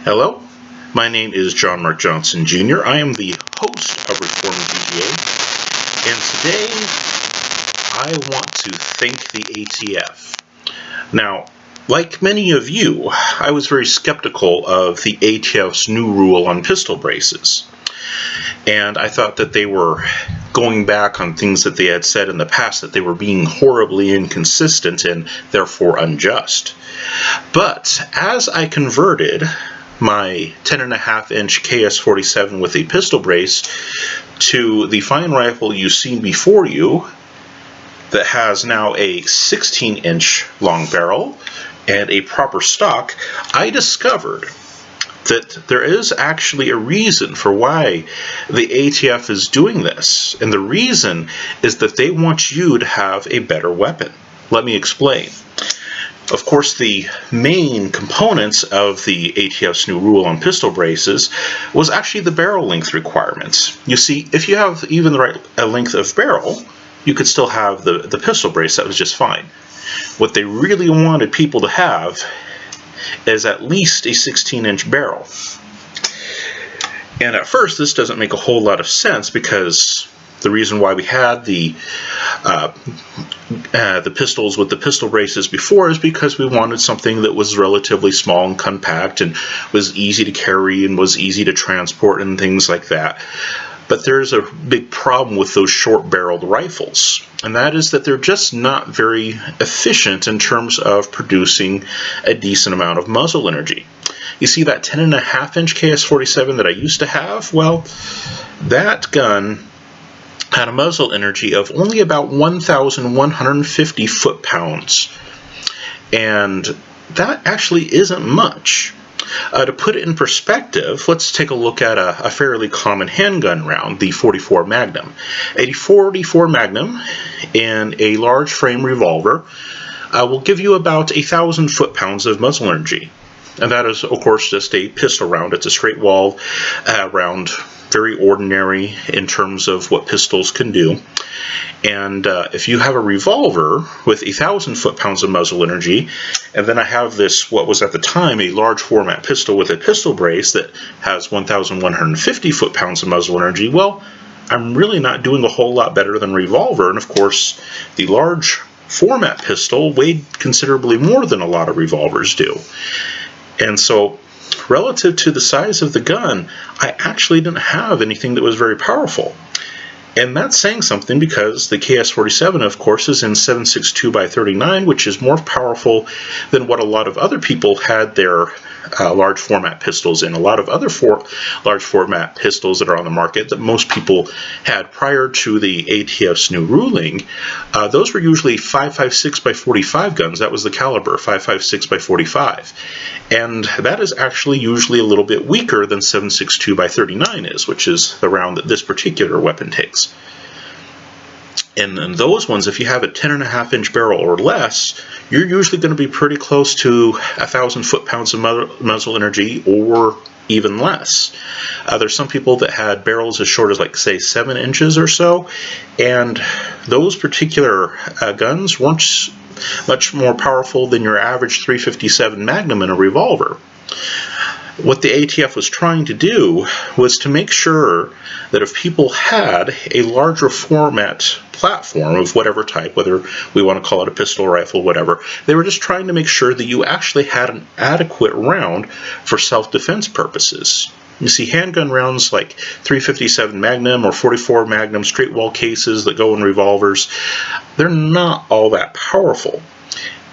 Hello, my name is John Mark Johnson Jr. I am the host of Reform GGA, and today I want to thank the ATF. Now, like many of you, I was very skeptical of the ATF's new rule on pistol braces, and I thought that they were going back on things that they had said in the past, that they were being horribly inconsistent and therefore unjust. But as I converted my 10.5-inch KS-47 with a pistol brace to the fine rifle you see before you that has now a 16-inch long barrel and a proper stock, I discovered that there is actually a reason for why the ATF is doing this, and the reason is that they want you to have a better weapon. Let me explain. Of course, the main components of the ATF's new rule on pistol braces was actually the barrel length requirements. You see, if you have even the right length of barrel, you could still have the pistol brace. That was just fine. What they really wanted people to have is at least a 16-inch barrel. And at first, this doesn't make a whole lot of sense, because the reason why we had the pistols with the pistol braces before is because we wanted something that was relatively small and compact and was easy to carry and was easy to transport and things like that. But there's a big problem with those short-barreled rifles, and that is that they're just not very efficient in terms of producing a decent amount of muzzle energy. You see that 10.5-inch KS-47 that I used to have? Well, that gun had a muzzle energy of only about 1,150 foot-pounds, and that actually isn't much. To put it in perspective, let's take a look at a fairly common handgun round, the .44 Magnum. A .44 Magnum in a large frame revolver will give you about 1,000 foot-pounds of muzzle energy. And that is, of course, just a pistol round. It's a straight wall round, very ordinary in terms of what pistols can do. And if you have a revolver with 1,000 foot-pounds of muzzle energy, and then I have this, what was at the time a large format pistol with a pistol brace that has 1,150 foot-pounds of muzzle energy, well, I'm really not doing a whole lot better than revolver. And of course, the large format pistol weighed considerably more than a lot of revolvers do. And so, relative to the size of the gun, I actually didn't have anything that was very powerful. And that's saying something, because the KS-47, of course, is in 7.62x39, which is more powerful than what a lot of other people had their large format pistols in. A lot of other large format pistols that are on the market that most people had prior to the ATF's new ruling, those were usually 5.56x45 guns. That was the caliber, 5.56x45. And that is actually usually a little bit weaker than 7.62x39 is, which is the round that this particular weapon takes. And then those ones, if you have a 10.5-inch barrel or less, you're usually going to be pretty close to 1,000 foot-pounds of muzzle energy, or even less. There's some people that had barrels as short as, like, say, 7 inches or so, and those particular guns weren't much more powerful than your average .357 Magnum in a revolver. What the ATF was trying to do was to make sure that if people had a larger format platform of whatever type, whether we want to call it a pistol, rifle, whatever, they were just trying to make sure that you actually had an adequate round for self-defense purposes. You see, handgun rounds like .357 Magnum or .44 Magnum straight wall cases that go in revolvers, they're not all that powerful.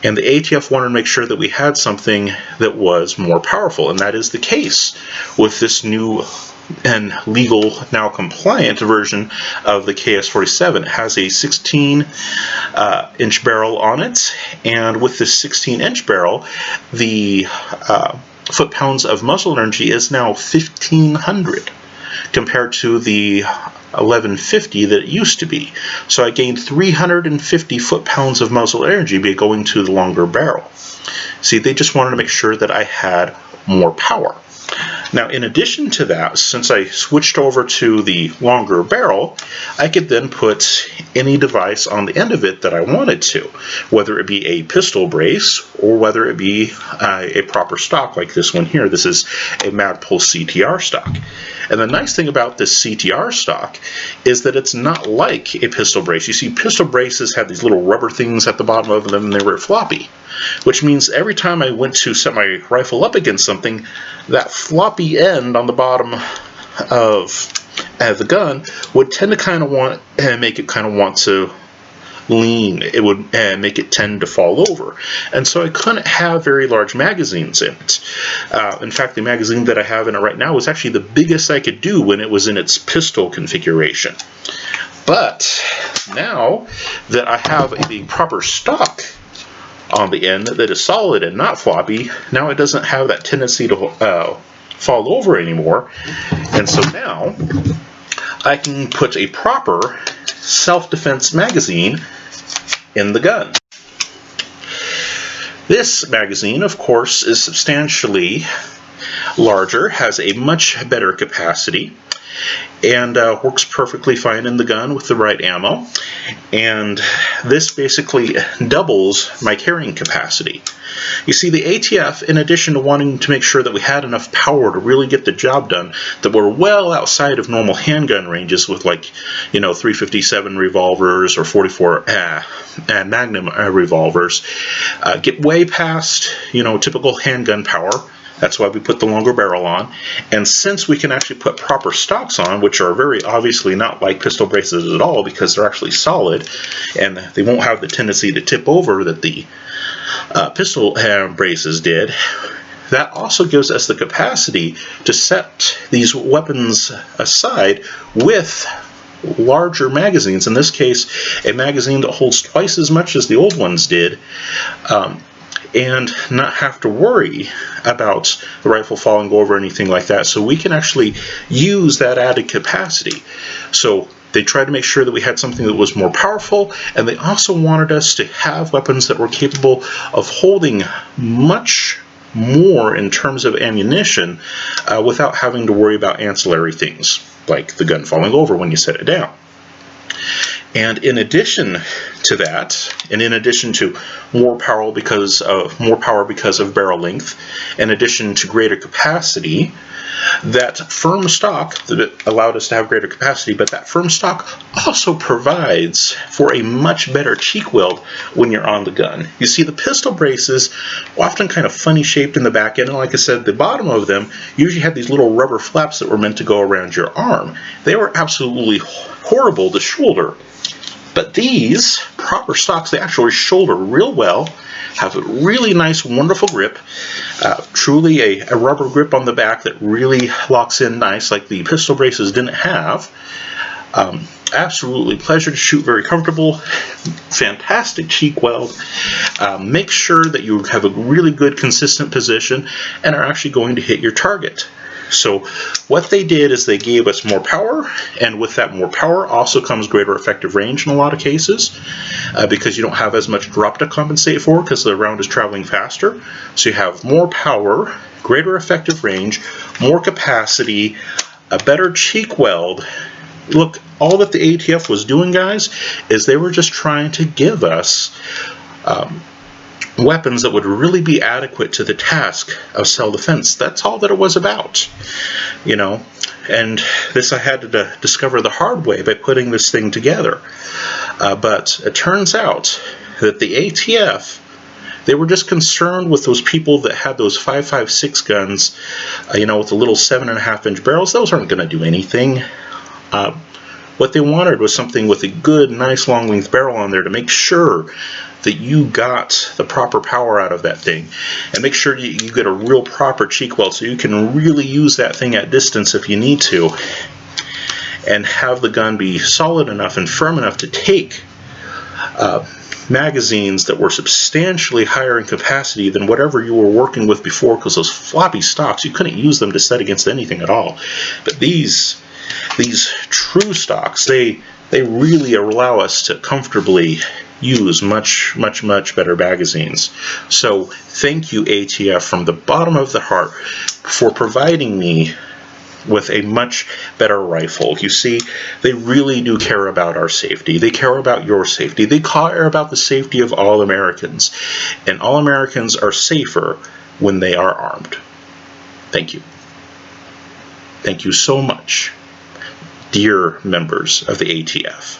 And the ATF wanted to make sure that we had something that was more powerful, and that is the case with this new and legal, now compliant version of the KS-47. It has a 16-inch barrel on it, and with this 16-inch barrel, the foot-pounds of muzzle energy is now 1,500 compared to the 1150 that it used to be. So I gained 350 foot-pounds of muzzle energy by going to the longer barrel. See, they just wanted to make sure that I had more power. Now, in addition to that, since I switched over to the longer barrel, I could then put any device on the end of it that I wanted to, whether it be a pistol brace or whether it be a proper stock like this one here. This is a Magpul CTR stock. And the nice thing about this CTR stock is that it's not like a pistol brace. You see, pistol braces had these little rubber things at the bottom of them and they were floppy, which means every time I went to set my rifle up against something, that floppy end on the bottom of the gun would tend to kind of make it want to lean. It would make it tend to fall over, and so I couldn't have very large magazines in it. In fact, the magazine that I have in it right now was actually the biggest I could do when it was in its pistol configuration. But now that I have the proper stock on the end that is solid and not floppy, now it doesn't have that tendency to fall over anymore, and so now I can put a proper self-defense magazine in the gun. This magazine, of course, is substantially larger, has a much better capacity, and works perfectly fine in the gun with the right ammo. And this basically doubles my carrying capacity. You see, the ATF, in addition to wanting to make sure that we had enough power to really get the job done, that we're well outside of normal handgun ranges with, like, 357 revolvers or 44 Magnum revolvers, get way past, typical handgun power. That's why we put the longer barrel on. And since we can actually put proper stocks on, which are very obviously not like pistol braces at all because they're actually solid and they won't have the tendency to tip over that the pistol braces did, that also gives us the capacity to set these weapons aside with larger magazines. In this case, a magazine that holds twice as much as the old ones did, and not have to worry about the rifle falling over or anything like that. So we can actually use that added capacity. So they tried to make sure that we had something that was more powerful, and they also wanted us to have weapons that were capable of holding much more in terms of ammunition without having to worry about ancillary things like the gun falling over when you set it down. And in addition to that, and in addition to more power because of barrel length, in addition to greater capacity, that firm stock that allowed us to have greater capacity, but that firm stock also provides for a much better cheek weld when you're on the gun. You see, the pistol braces were often kind of funny shaped in the back end, and like I said, the bottom of them usually had these little rubber flaps that were meant to go around your arm. They were absolutely horrible to shoulder. But these proper stocks, they actually shoulder real well, have a really nice, wonderful grip, truly a rubber grip on the back that really locks in nice, like the pistol braces didn't have. Absolutely pleasure to shoot, very comfortable, fantastic cheek weld. Make sure that you have a really good, consistent position and are actually going to hit your target. So what they did is they gave us more power, and with that more power also comes greater effective range in a lot of cases, because you don't have as much drop to compensate for because the round is traveling faster. So you have more power, greater effective range, more capacity, a better cheek weld. Look, all that the ATF was doing, guys, is they were just trying to give us weapons that would really be adequate to the task of self-defense. That's all that it was about, and this I had to discover the hard way by putting this thing together. But it turns out that the ATF, they were just concerned with those people that had those 5.56 guns, with the little 7.5-inch barrels. Those aren't going to do anything. What they wanted was something with a good, nice, long-length barrel on there to make sure that you got the proper power out of that thing, and make sure you get a real proper cheek weld so you can really use that thing at distance if you need to, and have the gun be solid enough and firm enough to take magazines that were substantially higher in capacity than whatever you were working with before, because those floppy stocks, you couldn't use them to set against anything at all. But these true stocks, they They really allow us to comfortably use much better magazines. So thank you, ATF, from the bottom of the heart for providing me with a much better rifle. You see, they really do care about our safety. They care about your safety. They care about the safety of all Americans. And all Americans are safer when they are armed. Thank you. Thank you so much, dear members of the ATF.